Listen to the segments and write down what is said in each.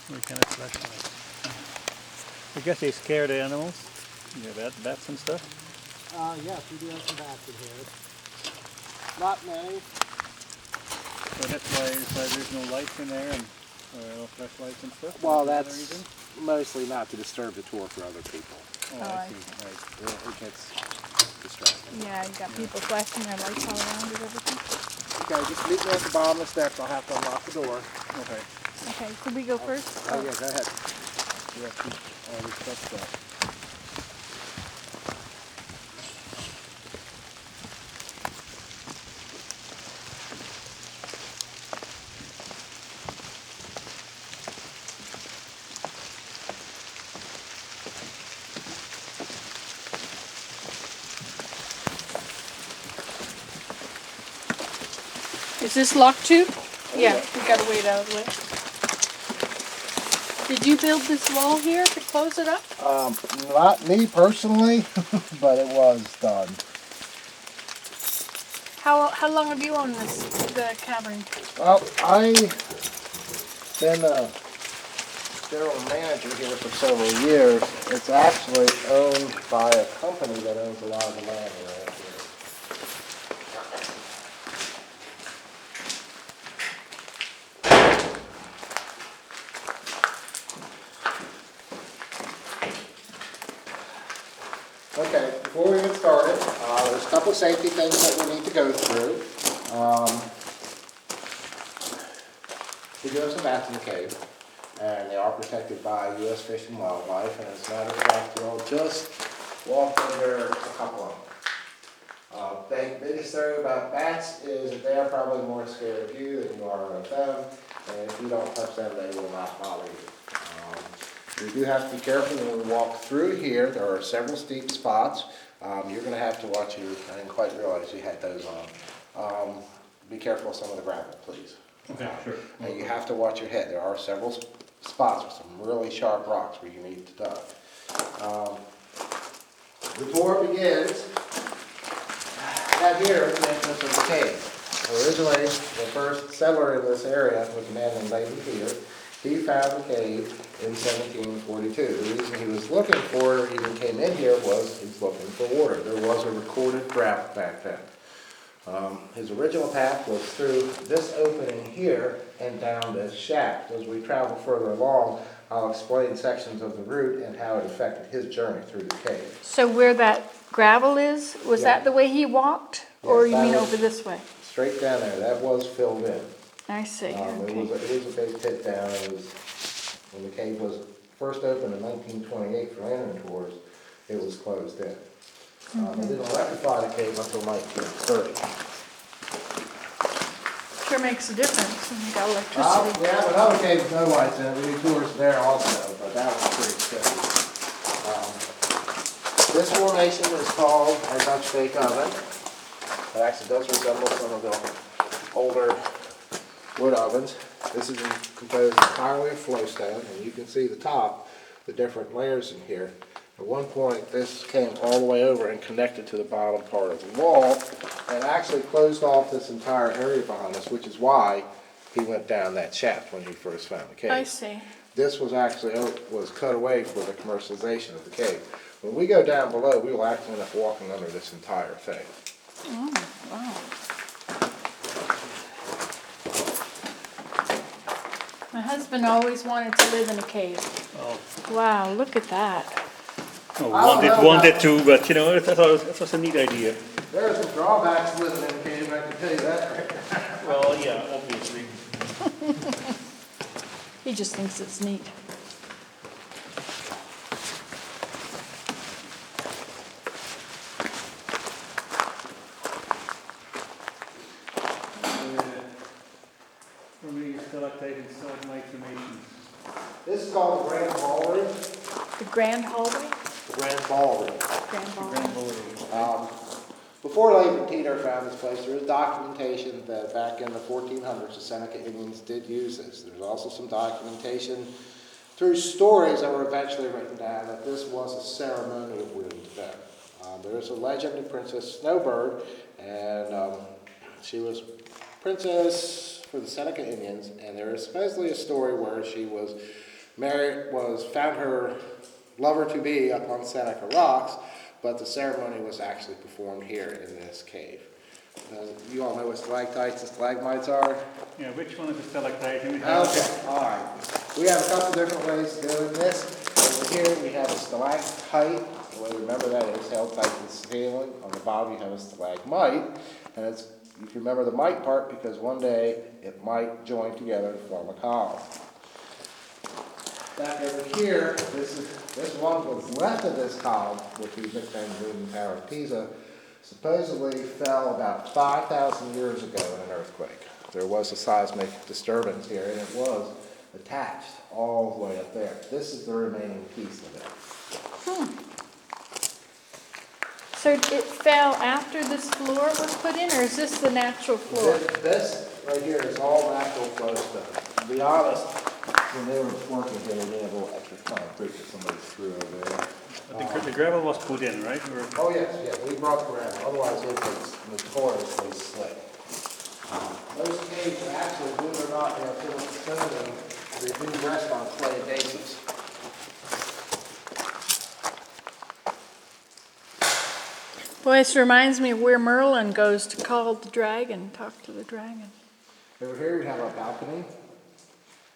We can have flashlights. I guess they scare the animals. Yeah, bats and stuff. Yes, we do have some bats in here. Not many. So that's why there's no lights in there and no flashlights and stuff. Well, That's that's another reason. mostly not to disturb the tour for other people. Oh, I see. Right. It gets distracting. Yeah, you got people flashing their lights all around and everything. Okay, just meet me at the bottom of the steps. I'll have to unlock the door. Okay. Okay, could we go first? Oh, yeah, go ahead. We have to all this stuff back. Is this locked too? Yeah, we gotta wait out of the way. Did you build this wall here to close it up? Not me personally, but it was done. How long have you owned the cavern? Well, I've been a general manager here for several years. It's actually owned by a company that owns a lot of the land around here. Okay, before we get started, there's a couple of safety things that we need to go through. We do have some bats in the cave, and they are protected by U.S. Fish and Wildlife, and as a matter of fact, you'll just walk under a couple of them. The biggest thing about bats is that they are probably more scared of you than you are of them, and if you don't touch them, they will not bother you. You do have to be careful when we walk through here. There are several steep spots. You're going to have to watch your, I didn't quite realize you had those on. Be careful of some of the gravel, please. Okay, sure. And you have to watch your head. There are several spots with some really sharp rocks where you need to duck. The tour begins out here at the entrance of the cave. Originally, the first settler in this area was a man named Laban here. He found the cave in 1742. The reason he was looking for it, or even came in here, was he was looking for water. There was a recorded drought back then. His original path was through this opening here and down this shaft. As we travel further along, I'll explain sections of the route and how it affected his journey through the cave. So where that gravel is, was Yeah. that the way he walked? Or Yes, you mean that was- over this way? Straight down there, that was filled in. I see, It okay. was a big pit down. It was, when the cave was first opened in 1928 for lantern tours, it was closed in. They didn't electrify the cave until 1930. Sure makes a difference when you got electricity. We have another cave with no lights in it. We do tours there also, but that was pretty expensive. This formation is called a Dutch bake oven. It actually does resemble some of the older wood ovens. This is composed entirely of flowstone, and you can see the top, the different layers in here. At one point, this came all the way over and connected to the bottom part of the wall, and actually closed off this entire area behind us, which is why he went down that shaft when he first found the cave. I see. This was actually cut away for the commercialization of the cave. When we go down below, we will actually end up walking under this entire thing. Oh, wow. My husband always wanted to live in a cave. Oh, Wow, look at that. oh I don't know wanted to, but you know, that was a neat idea. There are some drawbacks to living in a cave, I can tell you that right now. Well, yeah, obviously. He just thinks it's neat. For me, stalactite stalagmite formations. This is called the Grand Ballroom. The grand hallway? The Grand Ballroom. Grand ballroom. Grand ballroom. Before Laban Teeter found this place, there is documentation that back in the 1400s, the Seneca Indians did use this. There's also some documentation through stories that were eventually written down that this was a ceremonial room to them. There is a legend of Princess Snowbird, and she was princess for the Seneca Indians, and there is supposedly a story where she was Mary found her lover-to-be up on Seneca rocks, but the ceremony was actually performed here in this cave. You all know what stalactites and stalagmites are? Yeah, which one is the stalactite? Do we have? Okay, all right. We have a couple different ways to do this. Over here we have a stalactite. Well, remember that is held tight to the ceiling. On the bottom you have a stalagmite, and you can remember the mite part because one day it might join together to form a column. Back over here, this one was left of this column, which we nicknamed the Leaning Tower of Pisa, supposedly fell about 5,000 years ago in an earthquake. There was a seismic disturbance here, and it was attached all the way up there. This is the remaining piece of it. So it fell after this floor was put in, or is this the natural floor? This right here is all natural flowstone. To be honest, when they were working here, they had a little extra concrete that somebody threw over there. But the gravel was put in, right? Or? Oh yes, yeah, we brought gravel, otherwise it was notoriously slick. Those caves are actually, believe it or not, they are filled with stone, and they do rest on clay bases. Boy, this reminds me of where Merlin goes to call the dragon, talk to the dragon. Over here we have our balcony.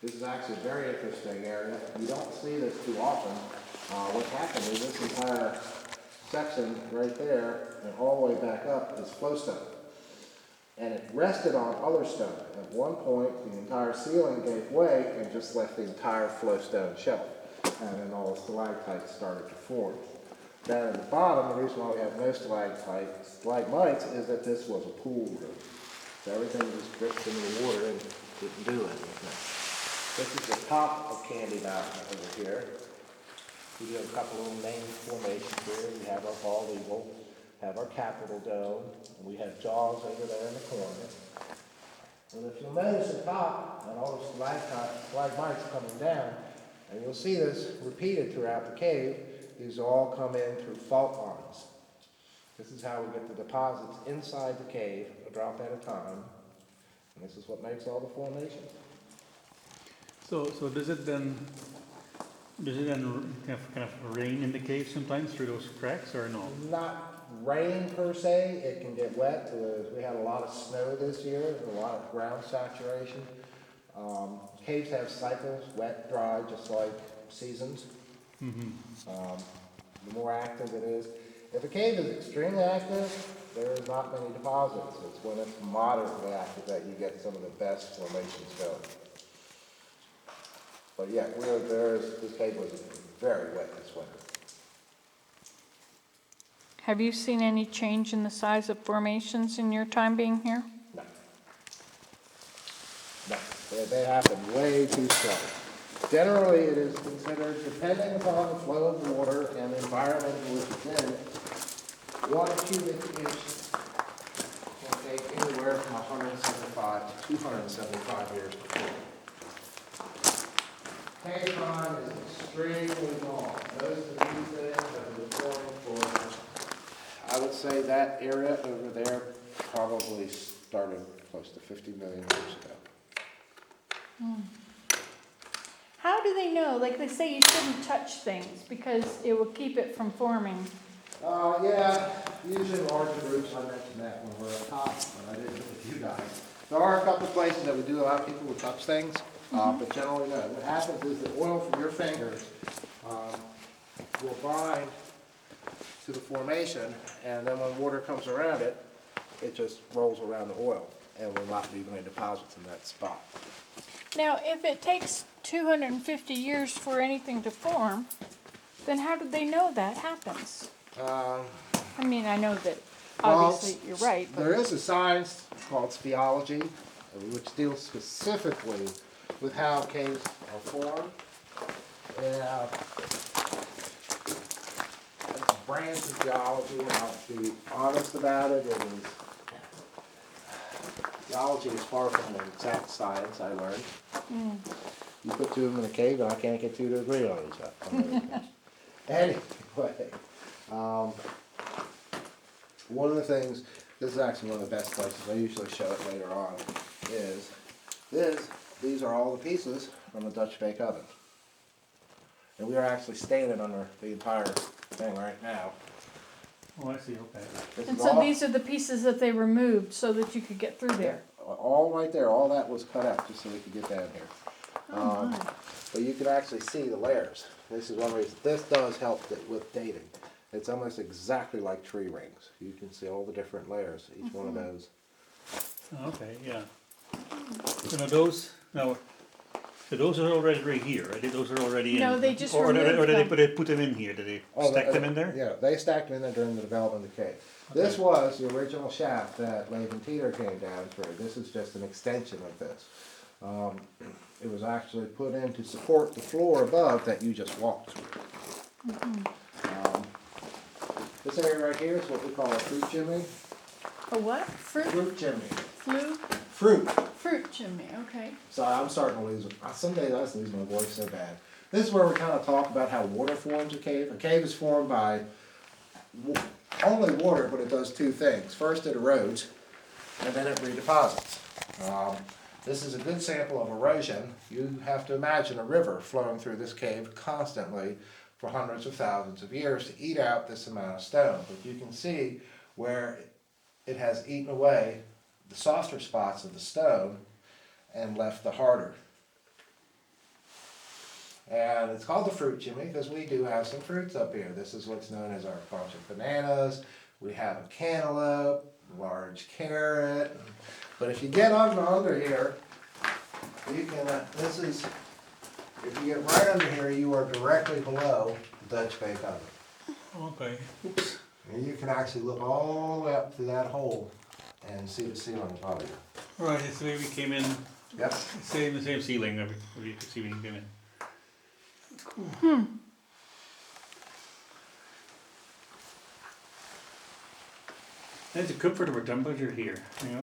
This is actually a very interesting area. You don't see this too often. What happened is this entire section right there and all the way back up is flowstone. And it rested on other stone. At one point, the entire ceiling gave way and just left the entire flowstone shelf. And then all the stalactites started to form. Down at the bottom, the reason why we have no stalagmites is that this was a pool room. So everything just dripped into the water and didn't do anything. This is the top of Candy Mountain over here. We do have a couple little main formations here. We have our bald eagle, have our Capitol Dome, and we have Jaws over there in the corner. And if you'll notice the top and all the stalagmites coming down, and you'll see this repeated throughout the cave, these all come in through fault lines. This is how we get the deposits inside the cave, a drop at a time. And this is what makes all the formations. So does it then kind of rain in the cave sometimes through those cracks or no? Not rain per se, it can get wet. We had a lot of snow this year, a lot of ground saturation. Caves have cycles, wet, dry, just like seasons. The more active it is. If a cave is extremely active, there are not many deposits. It's when it's moderately active that you get some of the best formations going. But yeah, this cave was very wet this winter. Have you seen any change in the size of formations in your time being here? No. No, they happen way too slow. Generally, it is considered, depending upon the flow of water and the environment in which it's in, 1 cubic inch can take anywhere from 175 to 275 years to form. Cave time is extremely long. Most of these things have been formed for, I would say that area over there probably started close to 50 million years ago. How do they know? Like they say you shouldn't touch things because it will keep it from forming. Yeah, usually larger groups, I mentioned that when we're up top, but I didn't with you guys. There are a couple of places that we do allow people to touch things, but generally no. What happens is the oil from your fingers will bind to the formation, and then when water comes around it, it just rolls around the oil and will not leave any deposits in that spot. Now, if it takes 250 years for anything to form, then how do they know that happens? I mean, I know that obviously you're right. But there is a science called speleology, which deals specifically with how caves are formed. And it's a branch of geology, and I'll be honest about it. Geology is far from an exact science, I learned. You put two of them in a cave, and I can't get two to agree on each other. Anyway, one of the things, this is actually one of the best places, I usually show it later on, is these are all the pieces from the Dutch bake oven. And we are actually standing under the entire thing right now. Oh, I see, okay. This And is so all- these are the pieces that they removed so that you could get through there. All right there, all that was cut out just so we could get down here. Oh my. But you can actually see the layers. This is one reason. This does help with dating. It's almost exactly like tree rings. You can see all the different layers, each one of those. Okay, yeah. So now those, so those are already right here, right? Those are already in? No, they just or did removed them. they put them in here? Did they stack them in there? Yeah, they stacked them in there during the development of the cave. This Okay. was the original shaft that Latham Teeter came down through. This is just an extension of this. It was actually put in to support the floor above that you just walked through. This area right here is what we call a fruit chimney. A what? Fruit? Fruit chimney. Flu? Fruit. Fruit chimney, okay. So I'm starting to lose, some days I just lose my voice so bad. This is where we kind of talk about how water forms a cave. A cave is formed by only water, but it does two things. First, it erodes, and then it redeposits. This is a good sample of erosion. You have to imagine a river flowing through this cave constantly for hundreds of thousands of years to eat out this amount of stone. But you can see where it has eaten away the softer spots of the stone and left the harder. And it's called the fruit chimney because we do have some fruits up here. This is what's known as our bunch of bananas. We have a cantaloupe, large carrot. But if you get under here, you can, if you get right under here, you are directly below the Dutch Bay Cover. Okay. Oops. And you can actually look all the way up to that hole and see the ceiling above you. Right, so we came in, Yep. the same ceiling that you could see when you came in. It's a comfortable temperature here, you know.